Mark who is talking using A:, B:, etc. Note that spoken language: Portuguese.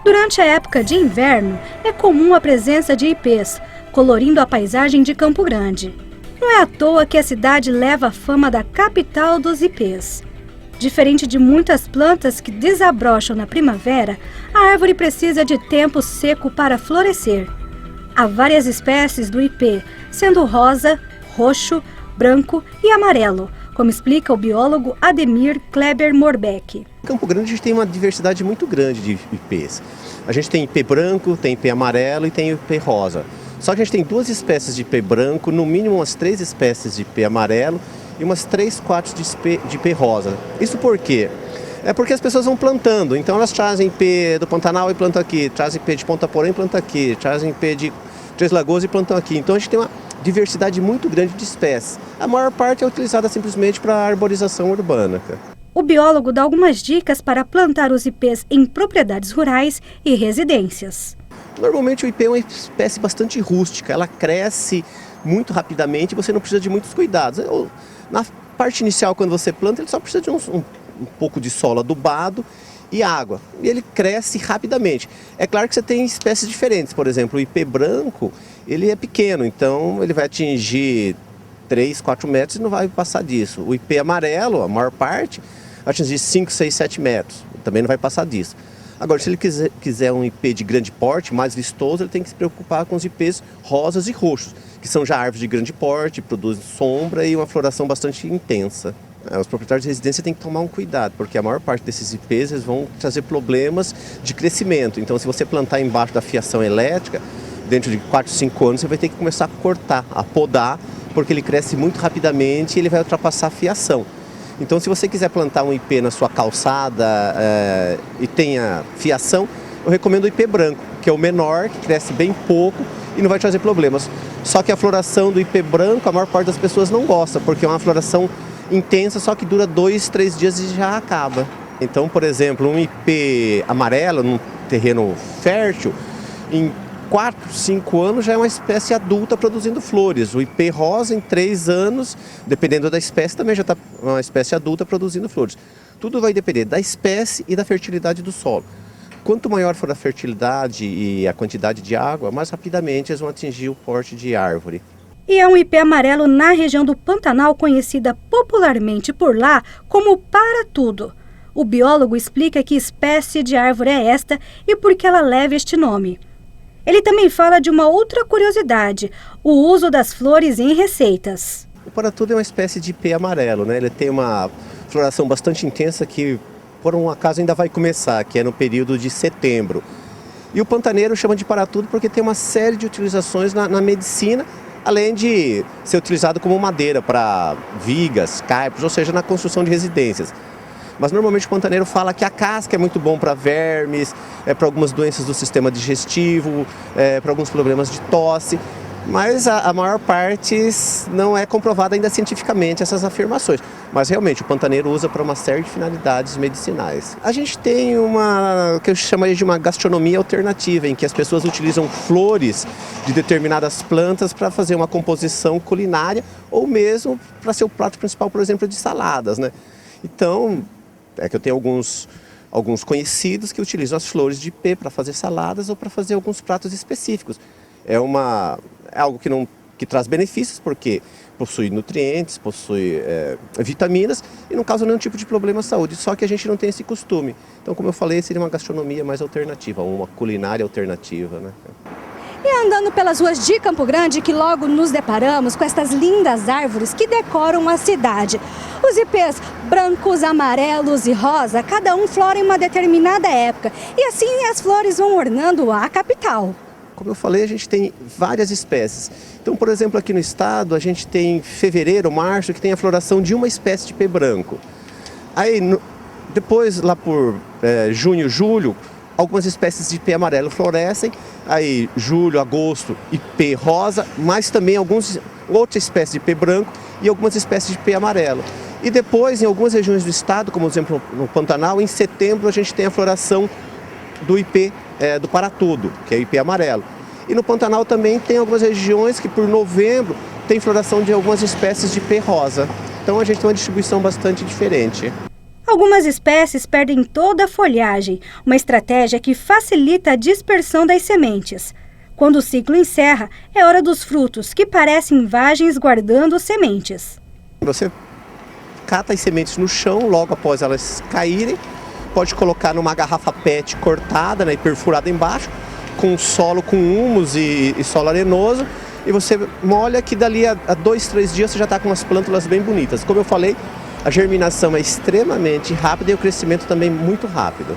A: Durante a época de inverno, é comum a presença de ipês, colorindo a paisagem de Campo Grande. Não é à toa que a cidade leva a fama da capital dos ipês. Diferente de muitas plantas que desabrocham na primavera, a árvore precisa de tempo seco para florescer. Há várias espécies do ipê, sendo rosa, roxo, branco e amarelo, como explica o biólogo Ademir Kleber Morbeck.
B: Em Campo Grande a gente tem uma diversidade muito grande de ipês. A gente tem ipê branco, tem ipê amarelo e tem ipê rosa. Só que a gente tem 2 espécies de ipê branco, no mínimo umas 3 espécies de ipê amarelo e umas 3, 4 de ipê rosa. Isso por quê? É porque as pessoas vão plantando, então elas trazem ipê do Pantanal e plantam aqui, trazem ipê de Ponta Porã e plantam aqui, trazem ipê de Três Lagoas e plantam aqui. Então a gente tem uma diversidade muito grande de espécies. A maior parte é utilizada simplesmente para arborização urbana.
A: O biólogo dá algumas dicas para plantar os ipês em propriedades rurais e residências.
B: Normalmente o ipê é uma espécie bastante rústica, ela cresce muito rapidamente e você não precisa de muitos cuidados. Na parte inicial, quando você planta, ele só precisa de um pouco de solo adubado e água. E ele cresce rapidamente. É claro que você tem espécies diferentes, por exemplo, o ipê branco, ele é pequeno, então ele vai atingir 3, 4 metros e não vai passar disso. O ipê amarelo, a maior parte, vai atingir 5, 6, 7 metros, também não vai passar disso. Agora, se ele quiser um ipê de grande porte, mais vistoso, ele tem que se preocupar com os ipês rosas e roxos, que são já árvores de grande porte, produzem sombra e uma floração bastante intensa. Os proprietários de residência têm que tomar um cuidado, porque a maior parte desses ipês eles vão trazer problemas de crescimento. Então, se você plantar embaixo da fiação elétrica, dentro de 4, 5 anos, você vai ter que começar a cortar, a podar, porque ele cresce muito rapidamente e ele vai ultrapassar a fiação. Então, se você quiser plantar um ipê na sua calçada e tenha fiação, eu recomendo o ipê branco, que é o menor, que cresce bem pouco e não vai trazer problemas. Só que a floração do ipê branco, a maior parte das pessoas não gosta, porque é uma floração intensa, só que dura 2, 3 dias e já acaba. Então, por exemplo, um ipê amarelo, num terreno fértil, em 4, 5 anos já é uma espécie adulta produzindo flores. O ipê rosa em 3 anos, dependendo da espécie, também já está uma espécie adulta produzindo flores. Tudo vai depender da espécie e da fertilidade do solo. Quanto maior for a fertilidade e a quantidade de água, mais rapidamente eles vão atingir o porte de árvore.
A: E é um ipê amarelo na região do Pantanal, conhecida popularmente por lá como para-tudo. O biólogo explica que espécie de árvore é esta e por que ela leva este nome. Ele também fala de uma outra curiosidade, o uso das flores em receitas.
B: O para-tudo é uma espécie de ipê amarelo, né? Ele tem uma floração bastante intensa que, por um acaso, ainda vai começar, que é no período de setembro. E o pantaneiro chama de para-tudo porque tem uma série de utilizações na medicina, além de ser utilizado como madeira para vigas, caipos, ou seja, na construção de residências. Mas normalmente o pantaneiro fala que a casca é muito bom para vermes, para algumas doenças do sistema digestivo, para alguns problemas de tosse. Mas a maior parte não é comprovada ainda cientificamente essas afirmações. Mas realmente o pantaneiro usa para uma série de finalidades medicinais. A gente tem o que eu chamaria de uma gastronomia alternativa, em que as pessoas utilizam flores de determinadas plantas para fazer uma composição culinária ou mesmo para ser o prato principal, por exemplo, de saladas, né? Então, é que eu tenho alguns conhecidos que utilizam as flores de ipê para fazer saladas ou para fazer alguns pratos específicos. É algo que traz benefícios, porque possui nutrientes, possui vitaminas e não causa nenhum tipo de problema à saúde, só que a gente não tem esse costume. Então, como eu falei, seria uma gastronomia mais alternativa, uma culinária alternativa, né?
A: E andando pelas ruas de Campo Grande, que logo nos deparamos com estas lindas árvores que decoram a cidade. Os ipês brancos, amarelos e rosa, cada um flora em uma determinada época. E assim as flores vão ornando a capital.
B: Como eu falei, a gente tem várias espécies. Então, por exemplo, aqui no estado, a gente tem fevereiro, março, que tem a floração de uma espécie de ipê branco. Aí, depois, lá por junho, julho, algumas espécies de ipê amarelo florescem. Aí, julho, agosto, ipê rosa, mas também outras espécies de ipê branco e algumas espécies de ipê amarelo. E depois, em algumas regiões do estado, como por exemplo no Pantanal, em setembro a gente tem a floração do ipê do para-tudo, que é o ipê amarelo. E no Pantanal também tem algumas regiões que por novembro tem floração de algumas espécies de ipê rosa. Então a gente tem uma distribuição bastante diferente.
A: Algumas espécies perdem toda a folhagem, uma estratégia que facilita a dispersão das sementes. Quando o ciclo encerra, é hora dos frutos, que parecem vagens guardando sementes.
B: Você cata as sementes no chão logo após elas caírem, pode colocar numa garrafa PET cortada, né, e perfurada embaixo, com solo com humus e solo arenoso, e você molha que dali a 2, 3 dias você já está com umas plântulas bem bonitas. Como eu falei, a germinação é extremamente rápida e o crescimento também muito rápido.